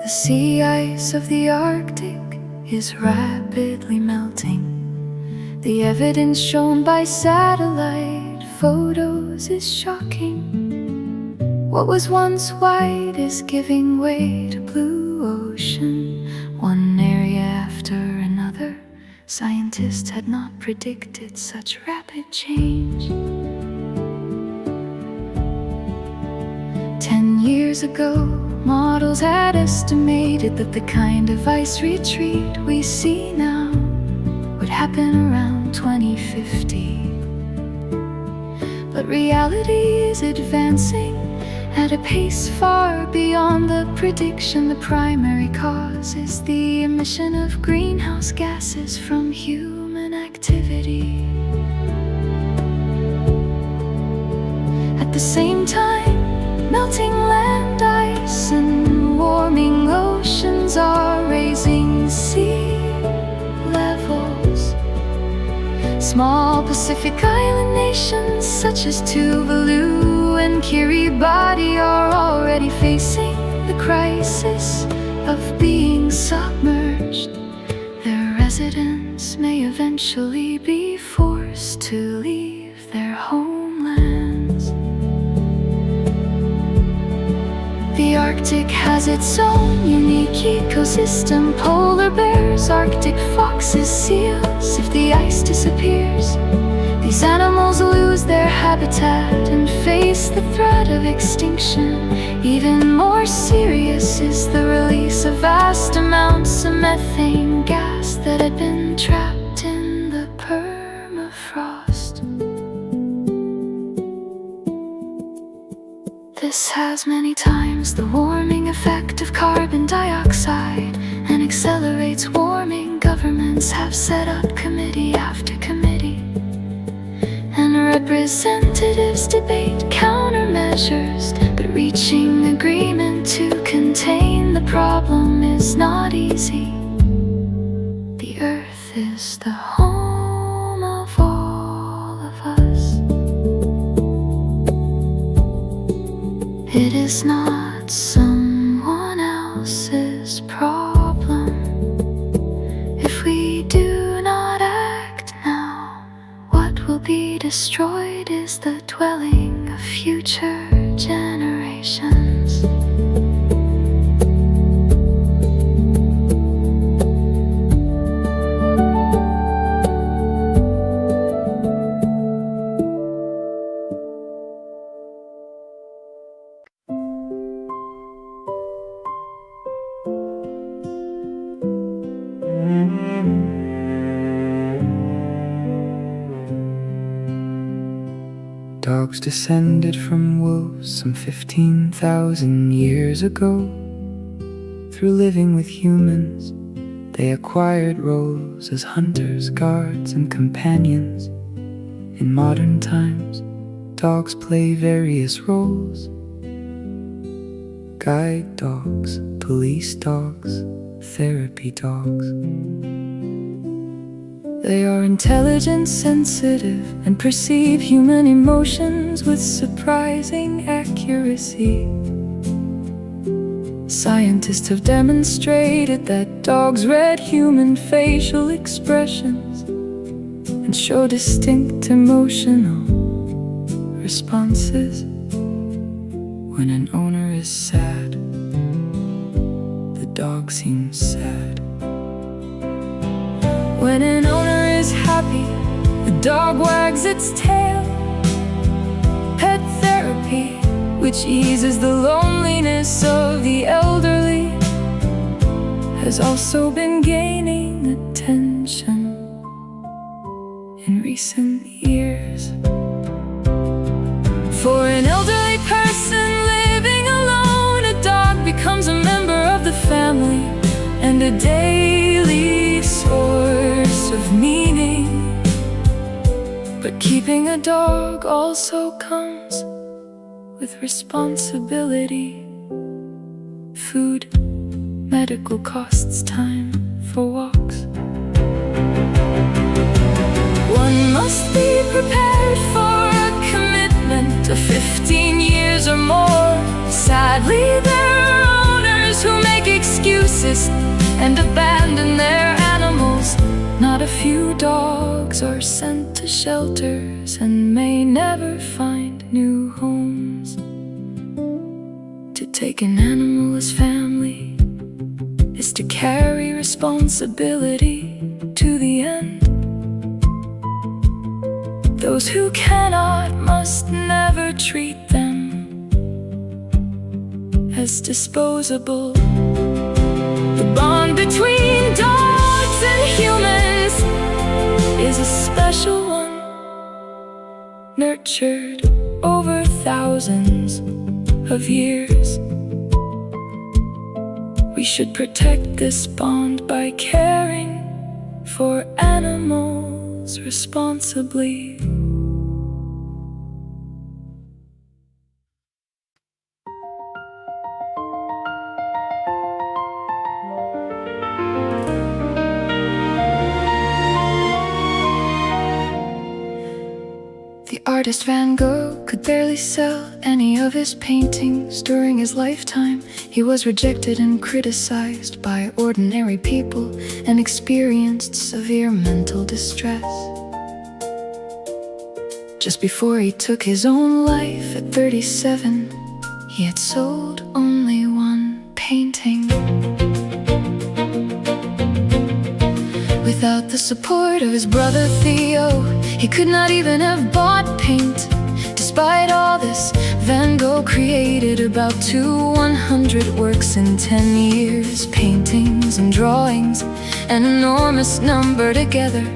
The sea ice of the Arctic is rapidly melting. The evidence shown by satellite photos is shocking. What was once white is giving way to blue ocean, one area after another. Scientists had not predicted such rapid change. 10 years ago, models had estimated that the kind of ice retreat we see now would happen around 2050. But reality is advancing at a pace far beyond the prediction. The primary cause is the emission of greenhouse gases from human activity. At the same time, melting land ice and warming oceans are raising sea levels. Small Pacific island nations such as Tuvalu and Kiribati are already facing the crisis of being submerged. Their residents may eventually be forced to leave their homelands. The Arctic has its own unique ecosystem. Polar bears, Arctic foxes, seals. If the ice disappears, these animals lose their habitat and face the threat of extinction. Even more serious is the release of vast amounts of methane gas that had been trapped in the permafrost. This has many times the warming effect of carbon dioxide and accelerates warming. Governments have set up committee after committee, and representatives debate countermeasures. But reaching agreement to contain the problem is not easy. The earth is the home of all of us. It is not someone else's problem. If we do not act now, what will be destroyed is the dwelling of future generations. Dogs descended from wolves some 15,000 years ago. Through living with humans, they acquired roles as hunters, guards, and companions. In modern times, dogs play various roles: guide dogs, police dogs, therapy dogs. They are intelligent, sensitive, and perceive human emotions with surprising accuracy. Scientists have demonstrated that dogs read human facial expressions and show distinct emotional responses. When an owner is sad, the dog seems sad. When an owner is happy, the dog wags its tail. Pet therapy, which eases the loneliness of the elderly, has also been gaining attention in recent years. For an elderly person living alone, a dog becomes a member of the family and a daily source of meaning. But keeping a dog also comes with responsibility: food, medical costs, time for walks. One must be prepared for a commitment of 15 years or more. Sadly, there are owners who make excuses exist and abandon their animals. Not a few dogs are sent to shelters and may never find new homes. To take an animal as family is to carry responsibility to the end. Those who cannot must never treat them as disposable. The bond between dogs and humans is a special one, nurtured over thousands of years. We should protect this bond by caring for animals responsibly. The artist Van Gogh could barely sell any of his paintings during his lifetime. He was rejected and criticized by ordinary people and experienced severe mental distress. Just before he took his own life at 37, he had sold only one painting. Without the support of his brother Theo, he could not even have bought paint. Despite all this, Van Gogh created about 100 works in 10 years. Paintings and drawings, an enormous number together.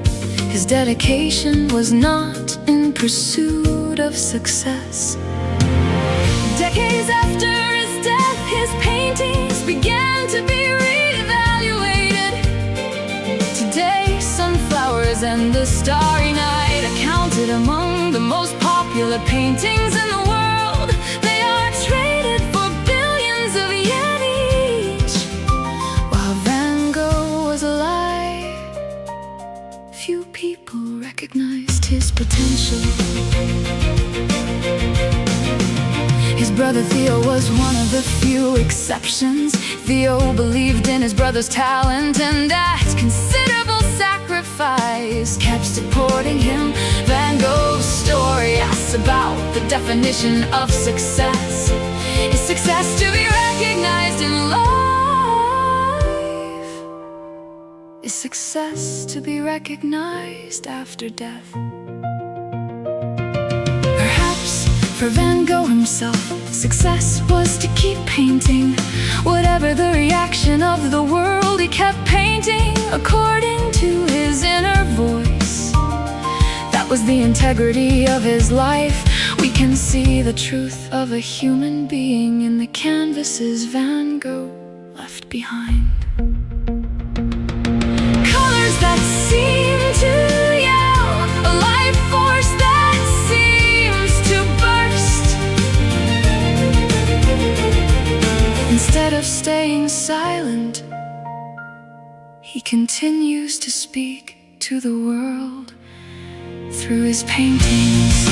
His dedication was not in pursuit of success. Decades after his death, his paintings began to be reevaluated. Today, sunflowers and the starry night are counted among the most popular paintings in the world. They are traded for billions of yen each. While Van Gogh was alive, few people recognized his potential. His brother Theo was one of the few exceptions. Theo believed in his brother's talent and at considerable sacrifice kept supporting him. Van Gogh's story asks about the definition of success. Is success to be recognized in life? Is success to be recognized after death? Perhaps for Van Gogh himself, success was to keep painting. Whatever the reaction of the world, he kept painting according to his inner voice. That was the integrity of his life. We can see the truth of a human being in the canvases Van Gogh left behind. Colors that seem to yell, a life force that seems to burst. Instead of staying silent, he continues to speak to the world through his paintings.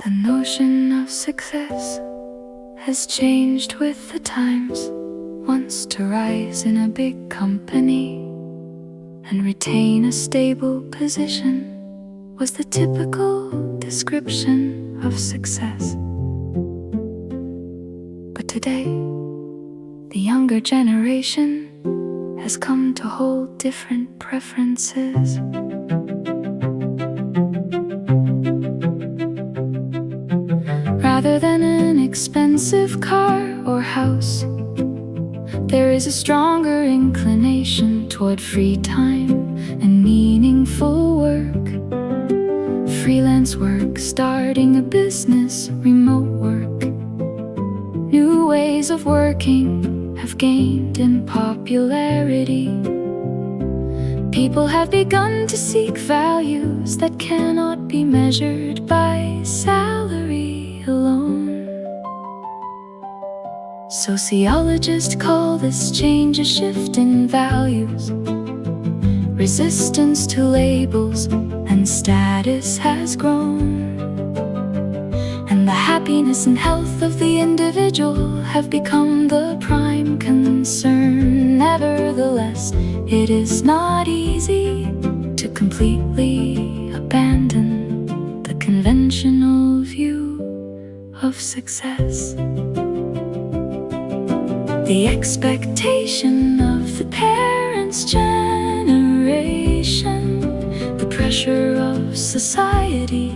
The notion of success has changed with the times. Once to rise in a big company and retain a stable position was the typical description of success. But today, the younger generation has come to hold different preferences. Rather than an expensive car or house, there is a stronger inclination toward free time and meaningful work. Freelance work, starting a business, remote work. New ways of working have gained in popularity. People have begun to seek values that cannot be measured by salary alone. Sociologists call this change a shift in values. Resistance to labels and status has grown, and the happiness and health of the individual have become the prime concern. Nevertheless, it is not easy to completely abandon the conventional view of success. The expectation of the parents' generation, the pressure of society,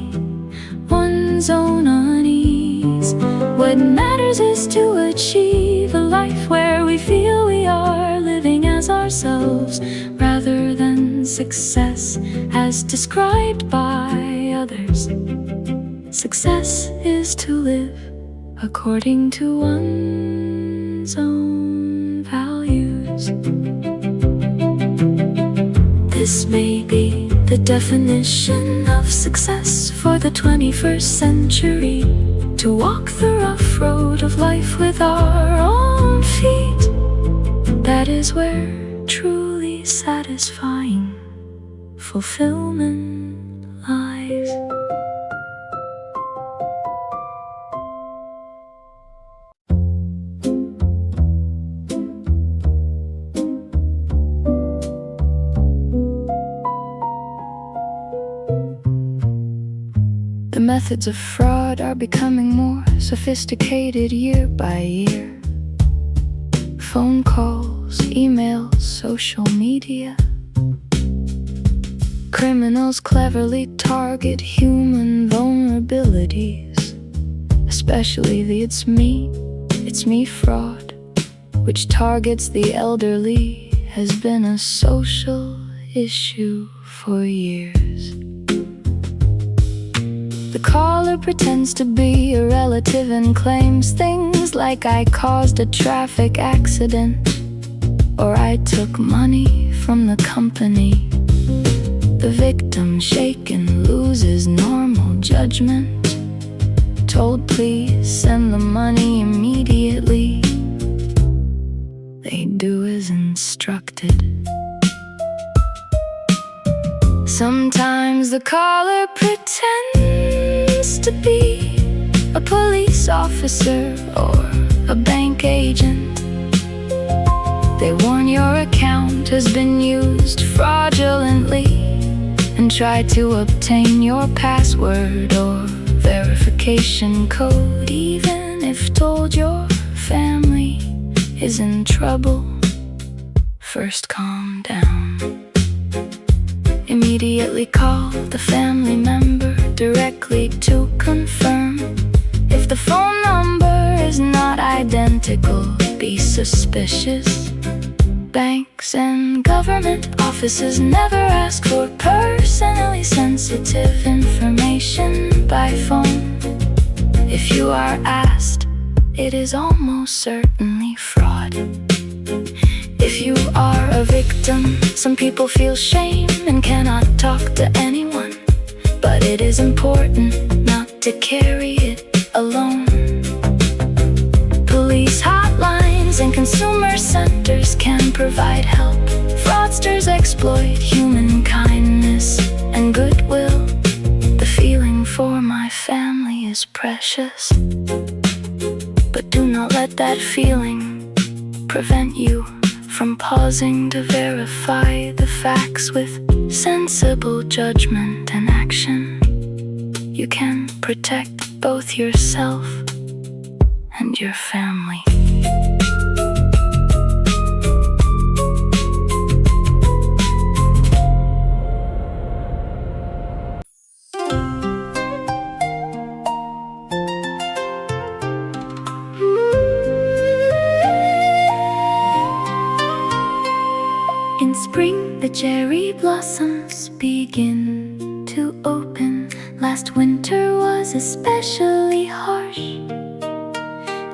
one's own unease. What matters is to achieve a life where we feel we are living as ourselves, rather than success as described by others. Success is to live according to one's own values. This may be the definition of success for the 21st century, to walk the rough road of life with our own feet. That is where truly satisfying fulfillment lies. The methods of fraud are becoming more sophisticated year by year. Phone calls, emails, social media. Criminals cleverly target human vulnerabilities, especially the it's me fraud, which targets the elderly, has been a social issue for years. The caller pretends to be a relative and claims things like I caused a traffic accident, or I took money from the company. The victim, shaken, loses normal judgment, told please send the money immediately. They do as instructed. Sometimes the caller pretends to be a police officer or a bank agent. They warn your account has been used fraudulently and try to obtain your password or verification code, even if told your family is in trouble. First calm down. Immediately call the family member directly to confirm. If the phone number is not identical, be suspicious. Banks and government offices never ask for personally sensitive information by phone. If you are asked, it is almost certainly fraud. If you are a victim, some people feel shame and cannot talk to anyone. But it is important not to carry it alone. Police hotlines and consumer centers can provide help. Fraudsters exploit human kindness and goodwill. The feeling for my family is precious, but do not let that feeling prevent you from pausing to verify the facts with sensible judgment and action. You can protect both yourself and your family. In spring, the cherry blossoms begin to open. Last winter was especially harsh,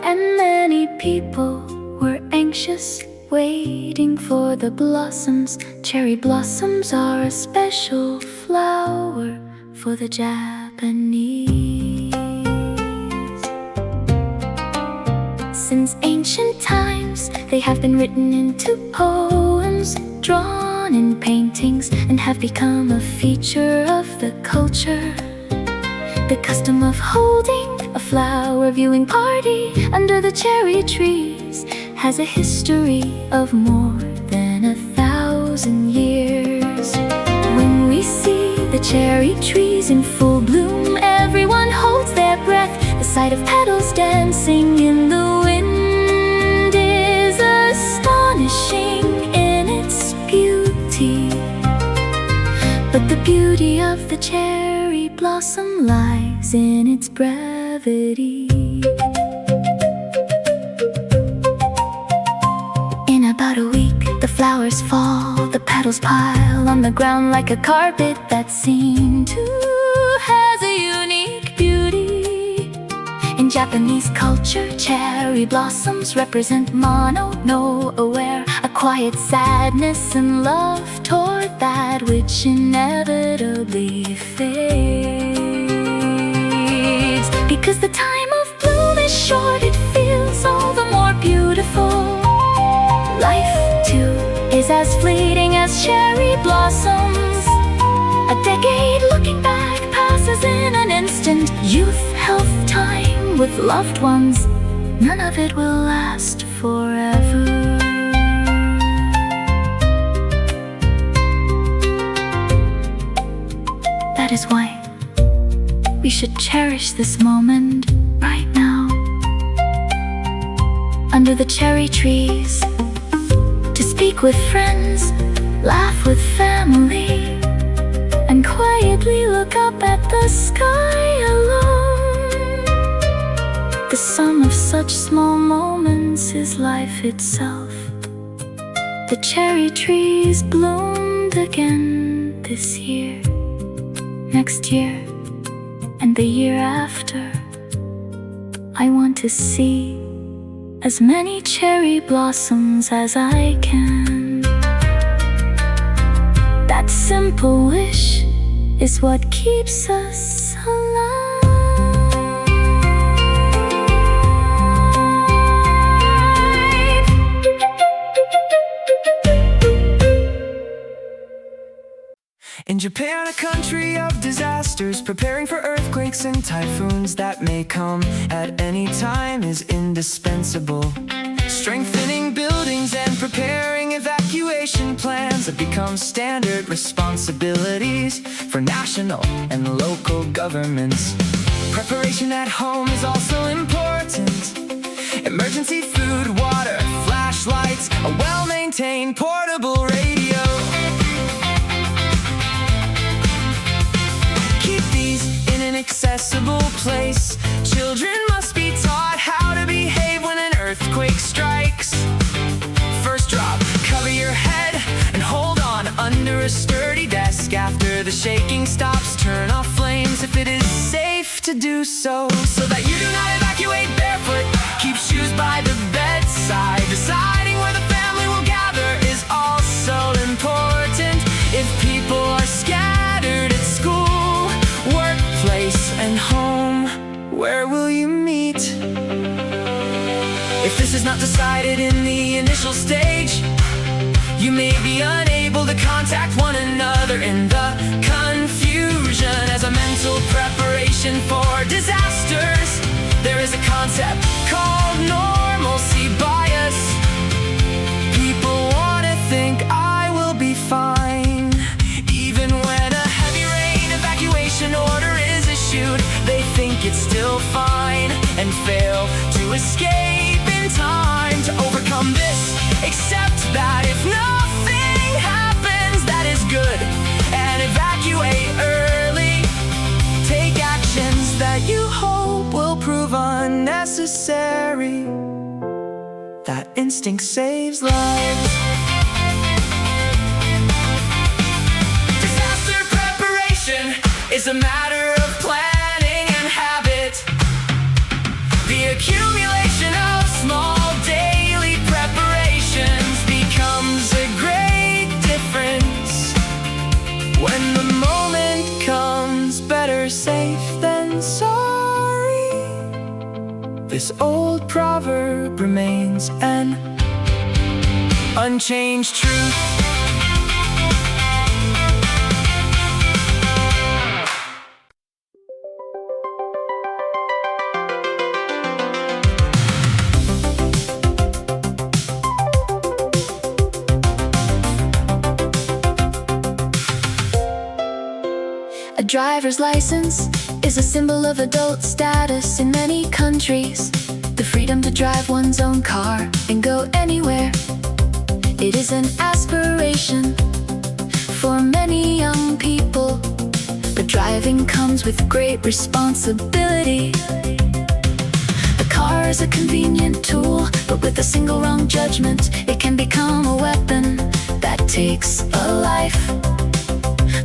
and many people were anxious, waiting for the blossoms. Cherry blossoms are a special flower for the Japanese. since ancient times. They have been written into poems, drawn in paintings, and have become a feature of the culture. The custom of holding a flower viewing party under the cherry trees has a history of more than 1,000 years. When we see the cherry trees in full bloom, everyone holds their breath. The sight of petals dancing in the wind is astonishing in its beauty. But the beauty of the cherry blossom lies in its brevity. In about a week, the flowers fall, the petals pile on the ground like a carpet that seemed to has a unique beauty. In Japanese culture, cherry blossoms represent mono, no aware, a quiet sadness and love toward that which inevitably fades. Because the time of bloom is short, it feels all the more beautiful. Life, too, is as fleeting as cherry blossoms. A decade looking back passes in an instant. Youth, health, time with loved ones, none of it will last forever. That is why we should cherish this moment right now. Under the cherry trees, to speak with friends, laugh with family, and quietly look up at the sky alone. The sum of such small moments is life itself. The cherry trees bloomed again this year, next year, and the year after. I want to see as many cherry blossoms as I can. That simple wish is what keeps us alive. In Japan, a country of disasters, preparing for earthquakes and typhoons that may come at any time is indispensable. Strengthening buildings and preparing evacuation plans have become standard responsibilities for national and local governments. Preparation at home is also important. Emergency food, water, flashlights, a well-maintained portable radio. Keep these in an accessible place. Children must be taught how to behave when an earthquake strikes. First drop, cover your head and hold on under a sturdy desk. After the shaking stops, turn off flames if it is safe to do so, so that you do not evacuate barefoot. Keep shoes by the bedside. Deciding where the family will gather is also important. If people are scattered at school, workplace, and home, where will you meet? If this is not decided in the initial stage, you may be unable to contact one another in the confusion. As a mental preparation for disasters, there is a concept called normalcy bias. People want to think I will be fine. Even when a heavy rain evacuation order is issued, they think it's still fine and fail to escape in time to overcome this. Except that if nothing happens, that is good, and evacuate early. Take actions that you hope will prove unnecessary. That instinct saves lives. Disaster preparation is a matter of planning and habit. The accumulation of small daily preparations becomes a great difference. When the moment comes, better safe than sorry. this old proverb remains an unchanged truth. A driver's license is a symbol of adult status in many countries. The freedom to drive one's own car and go anywhere. It is an aspiration for many young people, but driving comes with great responsibility. The car is a convenient tool, but with a single wrong judgment, it can become a weapon that takes a life.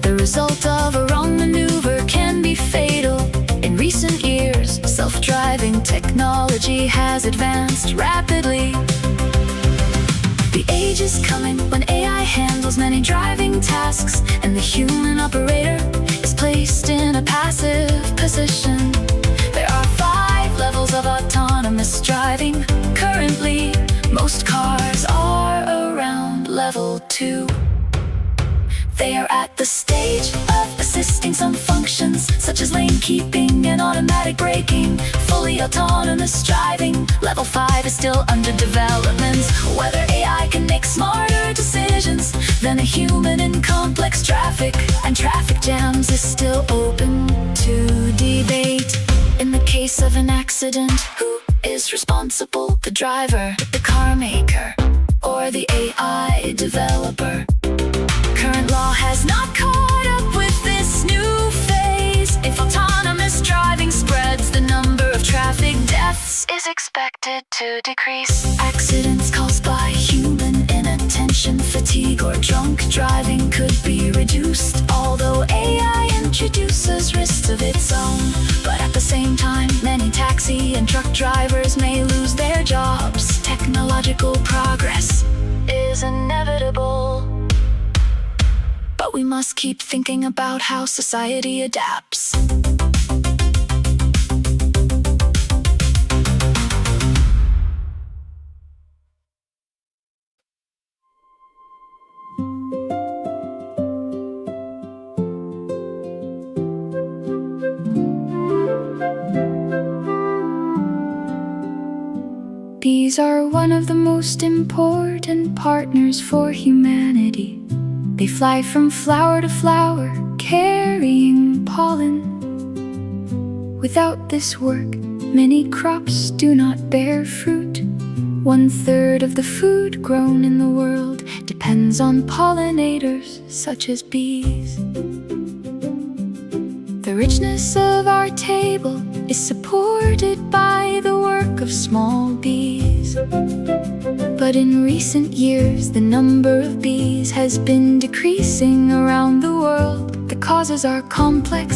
The result of a wrong maneuver can be fatal. In recent years, self-driving technology has advanced rapidly. The age is coming when AI handles many driving tasks, and the human operator is placed in a passive position. There are 5 levels of autonomous driving. Currently, most cars are around level 2. They are at the stage of assisting some functions, such as lane keeping and automatic braking. Fully autonomous driving, level 5 is still under development. Whether AI can make smarter decisions than a human in complex traffic and traffic jams is still open to debate. In the case of an accident, who is responsible? The driver, the car maker, or the AI developer? Current law has not caught up with this new phase. If autonomous driving spreads, the number of traffic deaths is expected to decrease. Accidents caused by human inattention, fatigue, or drunk driving could be reduced, although AI introduces risks of its own. But at the same time, many taxi and truck drivers may lose their jobs. Technological progress is inevitable, but we must keep thinking about how society adapts. Bees are one of the most important partners for humanity. They fly from flower to flower, carrying pollen. Without this work, many crops do not bear fruit. 1/3 of the food grown in the world depends on pollinators such as bees. The richness of our table is supported by the work of small bees. But in recent years, the number of bees has been decreasing around the world. The causes are complex: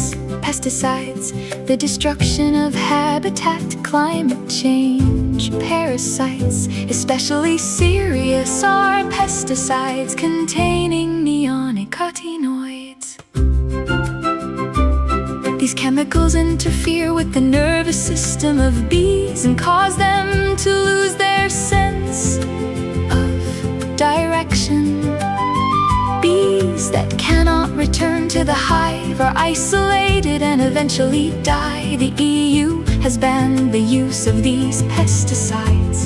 pesticides, the destruction of habitat, climate change, parasites. Especially serious are pesticides containing neonicotinoids. These chemicals interfere with the nervous system of bees and cause them to lose their sense of direction. Bees that cannot return to the hive are isolated and eventually die. The EU has banned the use of these pesticides.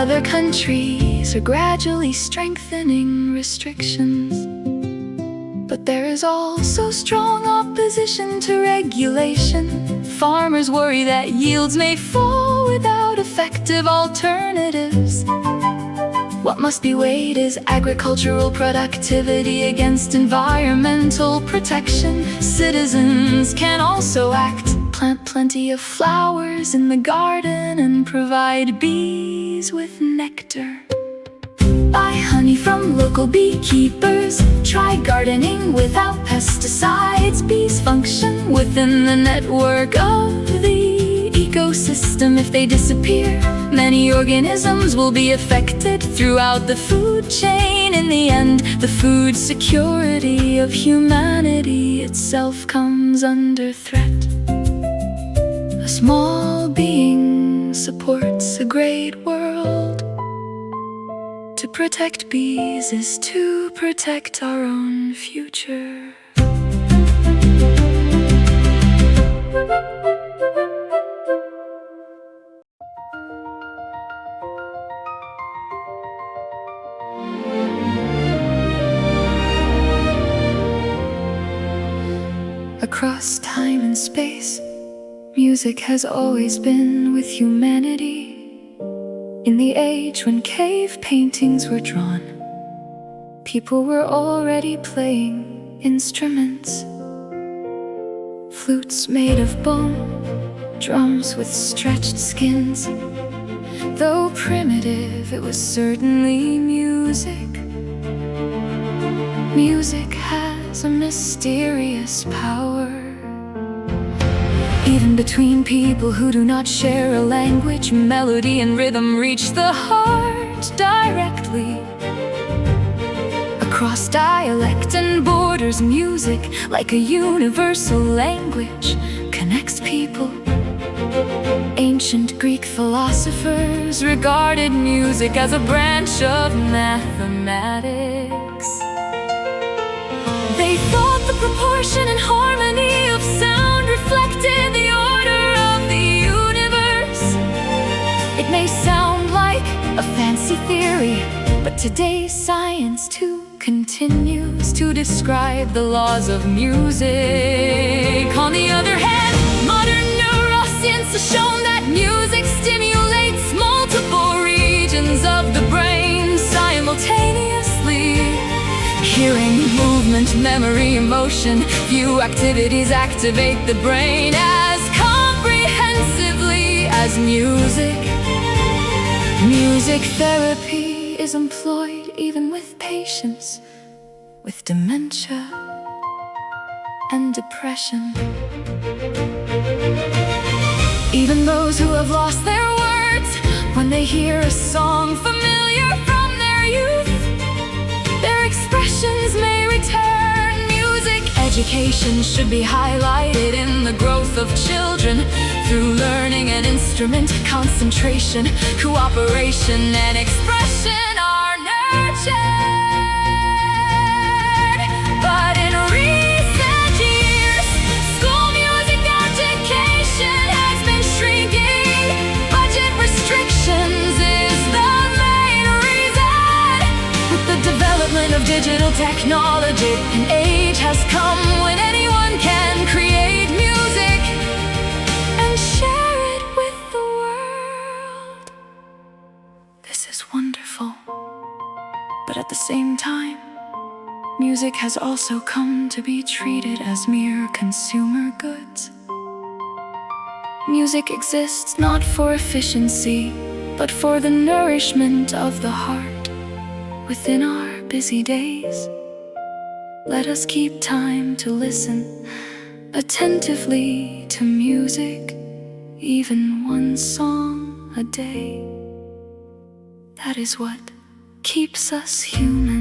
Other countries are gradually strengthening restrictions. But there is also strong opposition to regulation. Farmers worry that yields may fall without effective alternatives. What must be weighed is agricultural productivity against environmental protection. Citizens can also act. Plant plenty of flowers in the garden and provide bees with nectar. Buy honey from local beekeepers. Try gardening without pesticides. Bees function within the network of the ecosystem. If they disappear, many organisms will be affected throughout the food chain. In the end, the food security of humanity itself comes under threat. A small being supports a great world. To protect bees is to protect our own future. Across time and space, music has always been with humanity. In the age when cave paintings were drawn, people were already playing instruments. Flutes made of bone, drums with stretched skins. Though primitive, it was certainly music. Music has a mysterious power. Even between people who do not share a language, melody and rhythm reach the heart directly. Across dialect and borders, music, like a universal language, connects people. Ancient Greek philosophers regarded music as a branch of mathematics. They thought the proportion and harmony of sound reflected the order of the universe. It may sound like a fancy theory, but today's science too continues to describe the laws of music. On the other hand, modern neuroscience has shown that music stimulates multiple regions of the brain simultaneously. Hearing, movement, memory, emotion, few activities activate the brain as comprehensively as music. Music therapy is employed even with patients with dementia and depression. Even those who have lost their words, when they hear a song familiar from their youth, their expressions may return. Music education should be highlighted in the growth of children through learning an instrument. Concentration, cooperation, and expression are nurtured. But in recent years, school music education has been shrinking. Budget restrictions is the main reason. With the development of digital technology, an age has come when anyone can create music and share it with the world. This is wonderful, but at the same time, music has also come to be treated as mere consumer goods. Music exists not for efficiency, but for the nourishment of the heart. Within our busy days, let us keep time to listen attentively to music, even one song a day. That is what keeps us human.